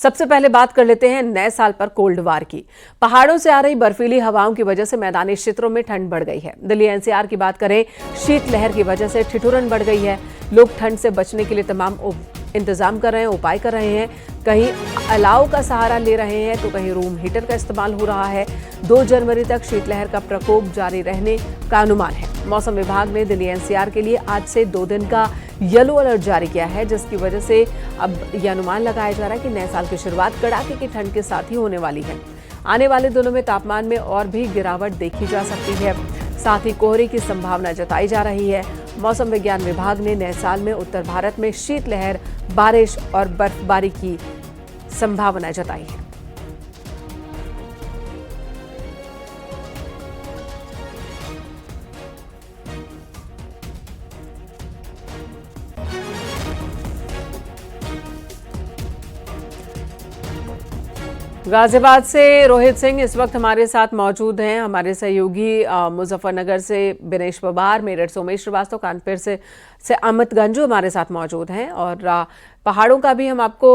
सबसे पहले बात कर लेते हैं नए साल पर कोल्ड वार की। पहाड़ों से आ रही बर्फीली हवाओं की वजह से मैदानी क्षेत्रों में ठंड बढ़ गई है। दिल्ली एनसीआर की बात करें, शीतलहर की वजह से ठिठुरन बढ़ गई है। लोग ठंड से बचने के लिए तमाम इंतजाम कर रहे हैं, उपाय कर रहे हैं। कहीं अलाव का सहारा ले रहे हैं तो कहीं रूम हीटर का इस्तेमाल हो रहा है। 2 जनवरी तक शीतलहर का प्रकोप जारी रहने का अनुमान है। मौसम विभाग ने दिल्ली एनसीआर के लिए आज से 2 दिन का येलो अलर्ट जारी किया है, जिसकी वजह से अब यह अनुमान लगाया जा रहा है कि नए साल की शुरुआत कड़ाके की ठंड के साथ ही होने वाली है। आने वाले दिनों में तापमान में और भी गिरावट देखी जा सकती है। साथ ही कोहरे की संभावना जताई जा रही है। मौसम विज्ञान विभाग ने नए साल में उत्तर भारत में शीतलहर, बारिश और बर्फबारी की संभावना जताई है। गाजियाबाद से रोहित सिंह इस वक्त हमारे साथ मौजूद हैं। हमारे सहयोगी मुजफ्फरनगर से बिनेश पवार, मेरठ से उमेश श्रीवास्तव, कानपुर से अमित गंजू हमारे साथ मौजूद हैं। और पहाड़ों का भी हम आपको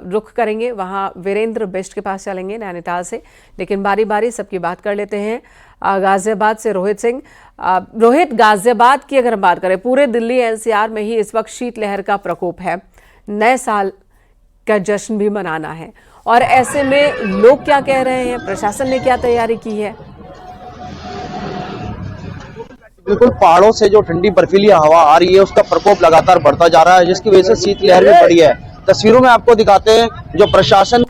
रुख करेंगे, वहां वीरेंद्र बिष्ट के पास चलेंगे नैनीताल से। लेकिन बारी बारी सबकी बात कर लेते हैं। गाजियाबाद से रोहित सिंह। रोहित, गाजियाबाद की अगर हम बात करें, पूरे दिल्ली एनसीआर में ही इस वक्त शीतलहर का प्रकोप है। नए साल का जश्न भी मनाना है और ऐसे में लोग क्या कह रहे हैं, प्रशासन ने क्या तैयारी की है? बिल्कुल, पहाड़ों से जो ठंडी बर्फीली हवा आ रही है उसका प्रकोप लगातार बढ़ता जा रहा है, जिसकी वजह से शीतलहर भी बढ़ी है। तस्वीरों में आपको दिखाते हैं, जो प्रशासन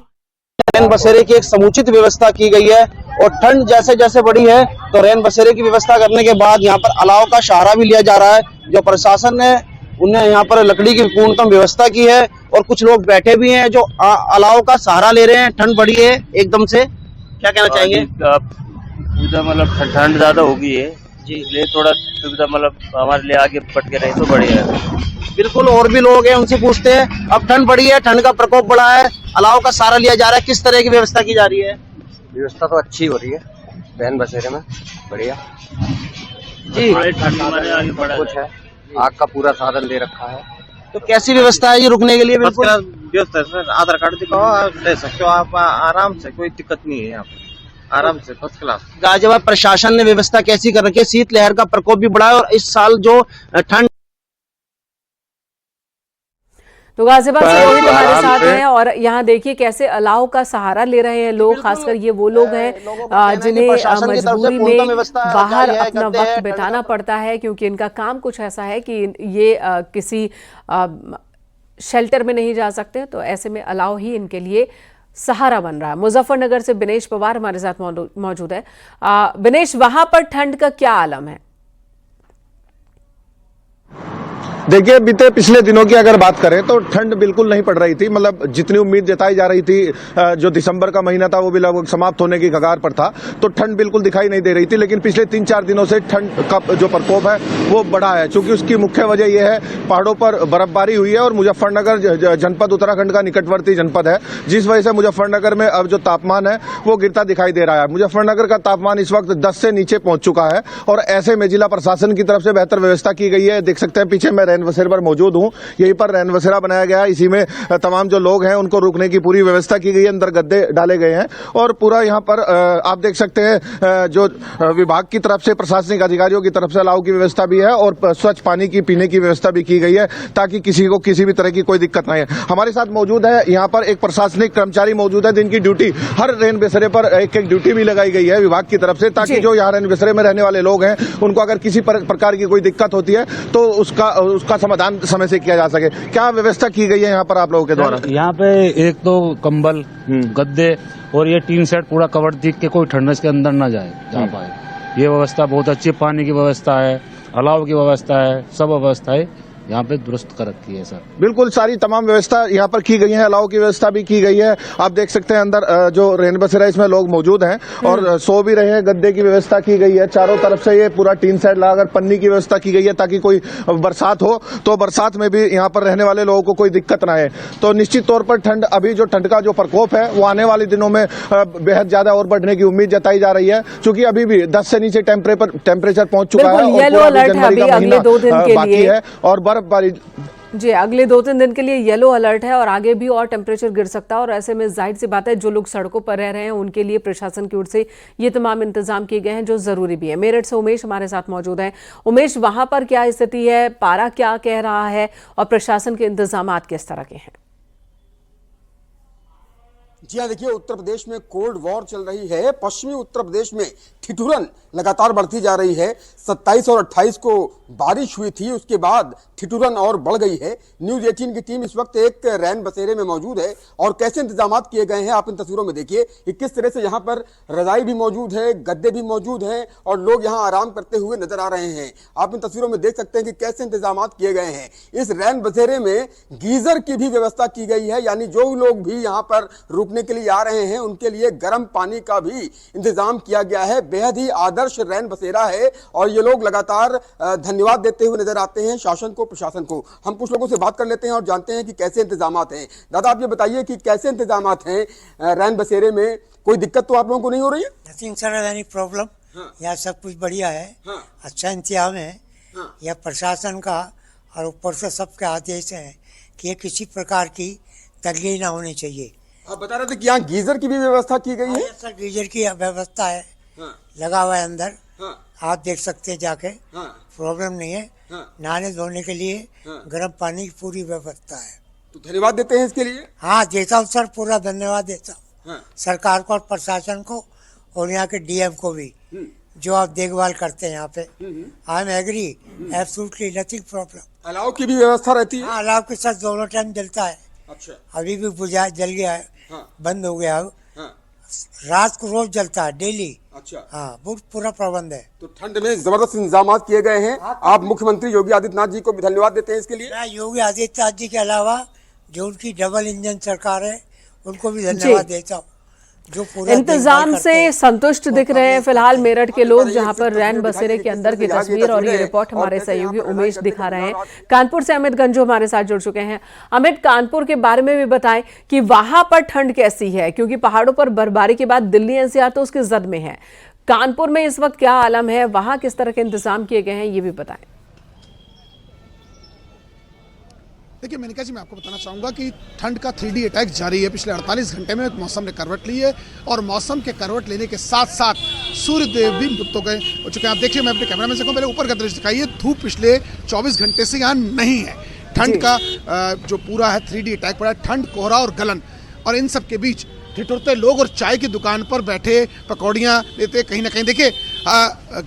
रैन बसेरे की एक समुचित व्यवस्था की गई है। और ठंड जैसे जैसे बढ़ी है तो रैन बसेरे की व्यवस्था करने के बाद यहाँ पर अलाव का सहारा भी लिया जा रहा है। जो प्रशासन ने उन्हें यहाँ पर लकड़ी की पूर्णतम व्यवस्था की है और कुछ लोग बैठे भी हैं जो अलाव का सहारा ले रहे हैं। ठंड बढ़ी है एकदम से, क्या कहना चाहेंगे? मतलब ठंड ज्यादा होगी है जी, इसलिए थोड़ा सुविधा मतलब हमारे लिए आगे बढ़ के रहे तो बढ़िया है। बिल्कुल, और भी लोग हैं, उनसे पूछते हैं। अब ठंड बढ़ी है, ठंड का प्रकोप बढ़ा है, अलाव का सहारा लिया जा रहा है, किस तरह की व्यवस्था की जा रही है? व्यवस्था तो अच्छी हो रही है रैन बसेरे में, बढ़िया जी। कुछ है, आग का पूरा साधन दे रखा है। तो कैसी व्यवस्था है ये रुकने के लिए? बिल्कुल व्यवस्था है सर, आधार कार्ड दिखाओ, आप रह सकते हो आप आराम से, कोई दिक्कत नहीं है यहाँ पे, आराम से फर्स्ट क्लास। गाजियाबाद प्रशासन ने व्यवस्था कैसी कर रखी है? शीतलहर का प्रकोप भी बढ़ा है और इस साल जो ठंड। तो गाजियाबाद से रोहित हमारे साथ हैं और यहाँ देखिए कैसे अलाव का सहारा ले रहे हैं लोग, खासकर ये वो लोग हैं जिन्हें मजबूरी में बाहर अपना वक्त बिताना पड़ता है, क्योंकि इनका काम कुछ ऐसा है कि ये किसी शेल्टर में नहीं जा सकते। तो ऐसे में अलाव ही इनके लिए सहारा बन रहा है। मुजफ्फरनगर से बिनेश पवार हमारे साथ मौजूद है। बिनेश, वहां पर ठंड का क्या आलम है? देखिए, बीते पिछले दिनों की अगर बात करें तो ठंड बिल्कुल नहीं पड़ रही थी। मतलब जितनी उम्मीद जताई जा रही थी, जो दिसंबर का महीना था वो भी लगभग समाप्त होने की कगार पर था, तो ठंड बिल्कुल दिखाई नहीं दे रही थी। लेकिन पिछले 3-4 दिनों से ठंड का जो प्रकोप है वो बढ़ा है, क्योंकि उसकी मुख्य वजह यह है पहाड़ों पर बर्फबारी हुई है और मुजफ्फरनगर जनपद उत्तराखंड का निकटवर्ती जनपद है, जिस वजह से मुजफ्फरनगर में अब जो तापमान है वो गिरता दिखाई दे रहा है। मुजफ्फरनगर का तापमान इस वक्त 10 से नीचे पहुंच चुका है और ऐसे में जिला प्रशासन की तरफ से बेहतर व्यवस्था की गई है। देख सकते हैं पीछे मैं रैन बसेरे पर मौजूद हूं, यहीं पर रैन बसेरा बनाया गया है। इसी में तमाम जो लोग हैं उनको रुकने की पूरी व्यवस्था की गई है, अंदर गद्दे डाले गए हैं और पूरा यहां पर आप देख सकते हैं जो विभाग की तरफ से, प्रशासनिक अधिकारियों की तरफ से अलाव की व्यवस्था भी है और स्वच्छ पानी की पीने की व्यवस्था भी की गई है, ताकि किसी को किसी भी तरह की कोई दिक्कत नहीं है। हमारे साथ मौजूद है यहाँ पर एक प्रशासनिक कर्मचारी मौजूद है, जिनकी ड्यूटी हर रैन बसेरे पर एक ड्यूटी भी लगाई गई है विभाग की तरफ से, ताकि जो यहाँ रैन बसेरे में रहने वाले लोग हैं उनको अगर किसी प्रकार की कोई दिक्कत होती है तो उसका समाधान समय से किया जा सके। क्या व्यवस्था की गई है यहाँ पर आप लोगों के द्वारा? यहाँ पे एक तो कंबल, गद्दे और ये टीन सेट पूरा कवर दिख के कोई ठंडस के अंदर ना जाए जा पाए, ये व्यवस्था बहुत अच्छी। पानी की व्यवस्था है, अलाव की व्यवस्था है, सब व्यवस्था है यहाँ पे दुरुस्त कर रखी है सर। बिल्कुल, सारी तमाम व्यवस्था यहाँ पर की गई है, अलाव की व्यवस्था भी की गई है। आप देख सकते हैं अंदर जो रैन बसेरा इसमें लोग मौजूद हैं और सो भी रहे हैं। गद्दे की व्यवस्था की गई है, चारों तरफ से ये पूरा टीन सेट लगाकर पन्नी की व्यवस्था की गई है, ताकि कोई बरसात हो तो बरसात में भी यहाँ पर रहने वाले लोगों को कोई दिक्कत ना आए। तो निश्चित तौर पर ठंड, अभी जो ठंड का जो प्रकोप है वो आने वाले दिनों में बेहद ज्यादा और बढ़ने की उम्मीद जताई जा रही है, क्योंकि अभी भी 10 से नीचे टेम्परेचर पहुंच चुका है और येलो अलर्ट है अभी अगले 2 दिन के लिए बाकी है और बर्फबारी जी, अगले 2-3 दिन के लिए येलो अलर्ट है और आगे भी और टेम्परेचर गिर सकता है और ऐसे में जाहिर सी बात है जो लोग सड़कों पर रह रहे हैं उनके लिए प्रशासन की ओर से ये तमाम इंतजाम किए गए हैं जो जरूरी भी है। मेरठ से उमेश हमारे साथ मौजूद हैं। उमेश, वहां पर क्या स्थिति है, पारा क्या कह रहा है और प्रशासन के इंतजाम किस तरह के हैं? जी हाँ, देखिए उत्तर प्रदेश में कोल्ड वॉर चल रही है। पश्चिमी उत्तर प्रदेश में ठिठुरन लगातार बढ़ती जा रही है। 27 और 28 को बारिश हुई थी, उसके बाद ठिठुरन और बढ़ गई है। न्यूज 18 की टीम इस वक्त एक रैन बसेरे में मौजूद है और कैसे इंतजाम किए गए हैं आप इन तस्वीरों में देखिए कि किस तरह से यहाँ पर रजाई भी मौजूद है, गद्दे भी मौजूद हैं और लोग यहाँ आराम करते हुए नजर आ रहे हैं। आप इन तस्वीरों में देख सकते हैं कि कैसे इंतजाम किए गए हैं। इस रैन बसेरे में गीजर की भी व्यवस्था की गई है, यानी जो लोग भी यहाँ पर रुकने के लिए आ रहे हैं उनके लिए गर्म पानी का भी इंतजाम किया गया है। बेहद ही आदर्श रैन बसेरा है और ये लोग लगातार धन्यवाद देते हुए नजर आते हैं शासन को, प्रशासन को। हम कुछ लोगों से बात कर लेते हैं और जानते हैं कि कैसे इंतजामात हैं। दादा, आप ये बताइए कि कैसे इंतजामात हैं रैन बसेरे में? कोई दिक्कत तो आप लोगों को नहीं हो रही है? Nothing sir, any problem. यहाँ सब कुछ बढ़िया है। अच्छा इंतजाम है। यह प्रशासन का और ऊपर से सबके आदेश है कि किसी प्रकार की तंगी ना होनी चाहिए। आप बता रहे थे कि यहाँ गीजर की भी व्यवस्था की गई है? सर, गीजर की व्यवस्था है, लगा हुआ है अंदर। आप देख सकते हैं जाके, प्रॉब्लम नहीं है। नहाने धोने के लिए गर्म पानी की पूरी व्यवस्था है। तो धन्यवाद देते हैं इसके लिए। हाँ, देता हूँ सर, पूरा धन्यवाद देता हूँ सरकार को और प्रशासन को और यहाँ के डीएम को भी जो आप देखभाल करते हैं यहाँ पे। I am agree, absolutely nothing problem. अलाव की भी व्यवस्था रहती है? हाँ, अलाव के साथ दोनों टाइम जलता है। अच्छा, अभी भी बुझा जल गया है। बंद हो गया अब। रात को रोज जलता है, डेली। अच्छा, हाँ, बहुत पूरा प्रबंध है। तो ठंड में जबरदस्त इंतजाम किए गए हैं। आप मुख्यमंत्री योगी आदित्यनाथ जी को भी धन्यवाद देते हैं इसके लिए। योगी आदित्यनाथ जी के अलावा जो उनकी डबल इंजन सरकार है उनको भी धन्यवाद देता हूँ जो पूरा इंतजाम से संतुष्ट दिख रहे हैं फिलहाल मेरठ के लोग, जहां पर रैन बसेरे के अंदर की तस्वीर और ये रिपोर्ट हमारे सहयोगी उमेश दिखा रहे हैं। कानपुर से अमित गंजो हमारे साथ जुड़ चुके हैं। अमित, कानपुर के बारे में भी बताएं कि वहां पर ठंड कैसी है, क्योंकि पहाड़ों पर बर्फबारी के बाद दिल्ली एनसीआर तो उसकी जद में है। कानपुर में इस वक्त क्या आलम है, वहां किस तरह के इंतजाम किए गए हैं, ये भी बताएं। देखिए मेनका जी, मैं आपको बताना चाहूँगा कि ठंड का 3D अटैक जारी है। पिछले 48 घंटे में मौसम ने करवट ली है और मौसम के करवट लेने के साथ साथ सूर्यदेव भी लुप्त हो चुके हैं। आप देखिए, मैं अपने कैमरा में से कहूँ, पहले ऊपर का दृश्य दिखाइए। धूप पिछले 24 घंटे से यहाँ नहीं है। ठंड का जो पूरा है 3D अटैक पड़ा है। ठंड, कोहरा और गलन, और इन सब के बीच ठिठुरते लोग और चाय की दुकान पर बैठे पकौड़ियाँ लेते कहीं ना कहीं। देखिए,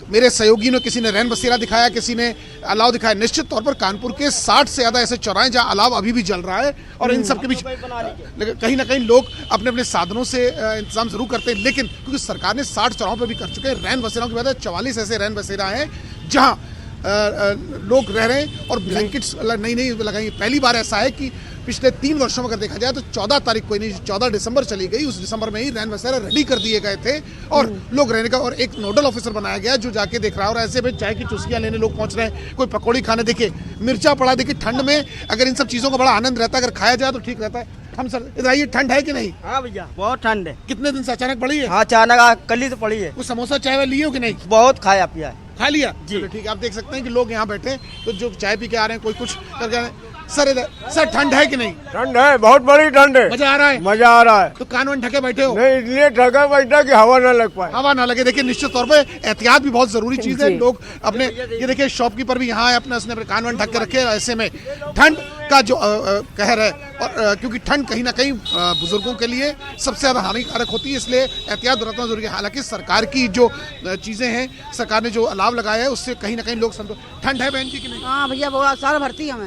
मेरे सहयोगी ने, किसी ने रैन बसेरा दिखाया, किसी ने अलाव दिखाया। निश्चित तौर पर कानपुर के 60 से ज़्यादा ऐसे चौराहे जहाँ अलाव अभी भी जल रहा है और इन सब के बीच कहीं ना कहीं लोग अपने अपने साधनों से इंतजाम जरूर करते हैं, लेकिन क्योंकि सरकार ने 60 चौराहों पर भी कर चुके हैं। रैन बसेराओं की बात है, 44 ऐसे रैन बसेरा हैं जहाँ लोग रह रहे हैं और ब्लैंकेट्स नहीं लगाएंगे। पहली बार ऐसा है कि पिछले 3 वर्षों में अगर देखा जाए तो 14 तारीख को, नहीं 14 दिसंबर चली गई, उस दिसंबर में ही रैन बसेरा रेडी कर दिए गए थे और लोग रहने का, और एक नोडल ऑफिसर बनाया गया जो जाके देख रहा है। और ऐसे में चाय की चुस्कियां लेने लोग पहुंच रहे हैं, कोई पकौड़ी खाने। देखिए, मिर्चा पड़ा। देखिए, ठंड में अगर इन सब चीज़ों का बड़ा आनंद रहता है, अगर खाया जाए तो ठीक रहता है। हम सर, इधर आइए, ठंड है कि नहीं? हाँ भैया, बहुत ठंड है। कितने दिन से अचानक पड़ी है? हाँ, अचानक कल ही तो पड़ी है। कुछ समोसा चाय लिए हो कि नहीं? बहुत खाया पिया, खा लिया जी। ठीक है, आप देख सकते हैं कि लोग यहाँ बैठे, तो जो चाय पी के आ रहे हैं, कोई कुछ करके। सर ठंड है कि नहीं? ठंड है, बहुत बड़ी ठंड है। मजा आ रहा है? मजा आ रहा है। तो कान वान ढके बैठे हो? नहीं, इसलिए ढके बैठा कि हवा ना लग पाए। हवा ना लगे। देखिए, निश्चित तौर पे एहतियात भी बहुत जरूरी चीज है। लोग अपने, ये देखिए शॉपकीपर भी यहाँ है, अपने कान वान ढक के रखे। ऐसे में ठंड का जो कहर है, और क्योंकि ठंड कहीं ना कहीं बुजुर्गों के लिए सबसे ज्यादा हानिकारक होती है, इसलिए एहतियात बरतना जरूरी है। हालांकि सरकार की जो चीजें हैं, सरकार ने जो अलाव लगाया है, उससे कहीं ना कहीं लोग संतुष्ट। ठंड है बहन जी कि नहीं? हाँ भैया, बहुत सारा भर्ती है।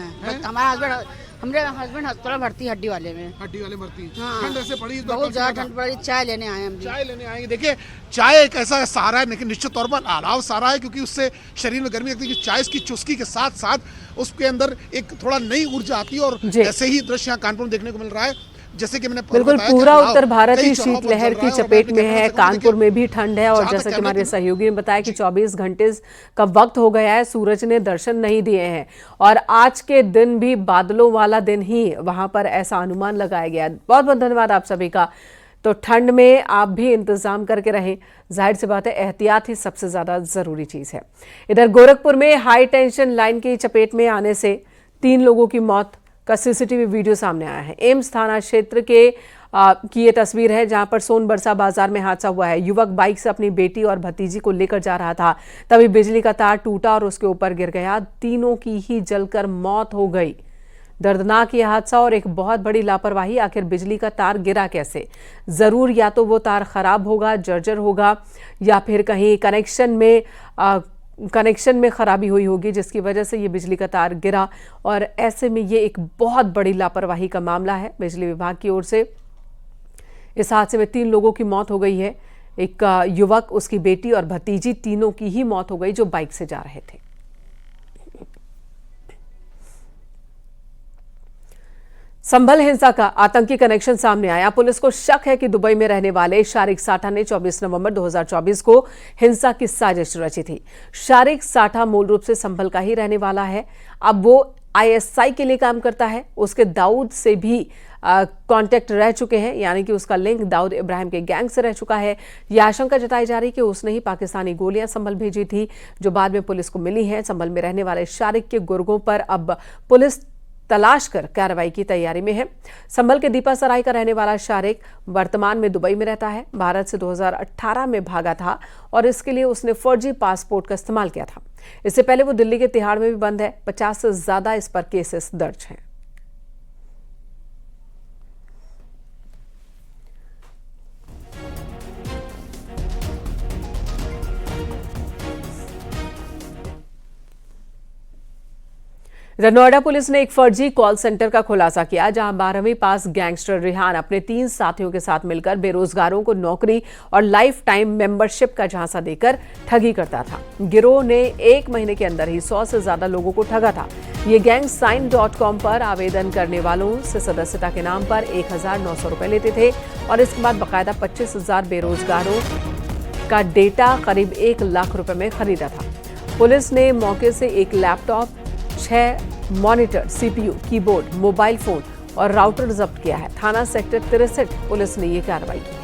हमारे हस्बैंड अस्पताल भर्ती हड्डी वाले में। हड्डी वाले भर्ती। हाँ, ठंड ऐसे पड़ी, बहुत ज्यादा ठंड पड़ी। चाय लेने आए हम। चाय लेने आएंगे। देखिए, चाय एक ऐसा सहारा है, लेकिन निश्चित तौर पर अलाव सहारा है, क्योंकि उससे शरीर में गर्मी लगती है। चाय की चुस्की के साथ साथ उसके अंदर एक थोड़ा नई ऊर्जा आती है और ऐसे ही दृश्य यहाँ कानपुर में देखने को मिल रहा है। जैसे कि मैंने बिल्कुल पूरा उत्तर भारत ही शीतलहर की चपेट में है। कानपुर में भी ठंड है और जैसा कि हमारे सहयोगी ने बताया कि 24 घंटे का वक्त हो गया है, सूरज ने दर्शन नहीं दिए हैं और आज के दिन भी बादलों वाला दिन ही वहां पर ऐसा अनुमान लगाया गया। बहुत बहुत धन्यवाद आप सभी का। तो ठंड में आप भी इंतजाम करके रहें, जाहिर सी बात है एहतियात ही सबसे ज्यादा जरूरी चीज है। इधर गोरखपुर में हाई टेंशन लाइन की चपेट में आने से 3 लोगों की मौत का सीसीटीवी वीडियो सामने आया है। एम्स थाना क्षेत्र की ये तस्वीर है जहां पर सोनबरसा बाजार में हादसा हुआ है। युवक बाइक से अपनी बेटी और भतीजी को लेकर जा रहा था, तभी बिजली का तार टूटा और उसके ऊपर गिर गया। तीनों की ही जलकर मौत हो गई। दर्दनाक यह हादसा और एक बहुत बड़ी लापरवाही। आखिर बिजली का तार गिरा कैसे? जरूर या तो वो तार खराब होगा, जर्जर होगा, या फिर कहीं कनेक्शन में खराबी हुई होगी जिसकी वजह से ये बिजली का तार गिरा। और ऐसे में ये एक बहुत बड़ी लापरवाही का मामला है बिजली विभाग की ओर से। इस हादसे में 3 लोगों की मौत हो गई है। एक युवक, उसकी बेटी और भतीजी, तीनों की ही मौत हो गई जो बाइक से जा रहे थे। संभल हिंसा का आतंकी कनेक्शन सामने आया। पुलिस को शक है कि दुबई में रहने वाले शारिक साठा ने 24 नवंबर 2024 को हिंसा की साजिश रची थी। शारिक साठा मूल रूप से संभल का ही रहने वाला है। अब वो ISI के लिए काम करता है। उसके दाऊद से भी कांटेक्ट रह चुके हैं, यानी कि उसका लिंक दाऊद इब्राहिम के गैंग से रह चुका है। यह आशंका जताई जा रही कि उसने ही पाकिस्तानी गोलियां संभल भेजी थी जो बाद में पुलिस को मिली हैं। संभल में रहने वाले शारिक के गुर्गों पर अब पुलिस तलाश कर कार्रवाई की तैयारी में है। संभल के दीपा सराय का रहने वाला शारिक वर्तमान में दुबई में रहता है। भारत से 2018 में भागा था और इसके लिए उसने फर्जी पासपोर्ट का इस्तेमाल किया था। इससे पहले वो दिल्ली के तिहाड़ में भी बंद है। 50 से ज्यादा इस पर केसेस दर्ज हैं। इधर नोएडा पुलिस ने एक फर्जी कॉल सेंटर का खुलासा किया जहां 12वीं पास गैंगस्टर रिहान अपने 3 साथियों के साथ मिलकर बेरोजगारों को नौकरी और लाइफ टाइम मेंबरशिप का झांसा देकर ठगी करता था। गिरोह ने 1 महीने के अंदर ही 100 से ज्यादा लोगों को ठगा था। ये गैंग sign.com पर आवेदन करने वालों से सदस्यता के नाम पर 1,900 रुपए लेते थे और इसके बाद बाकायदा 25,000 बेरोजगारों का डेटा करीब 1 लाख रुपए में खरीदा था। पुलिस ने मौके से एक laptop, 6 monitor, CPU, keyboard, mobile phone और राउटर जब्त किया है। थाना सेक्टर 63 पुलिस ने ये कार्रवाई की।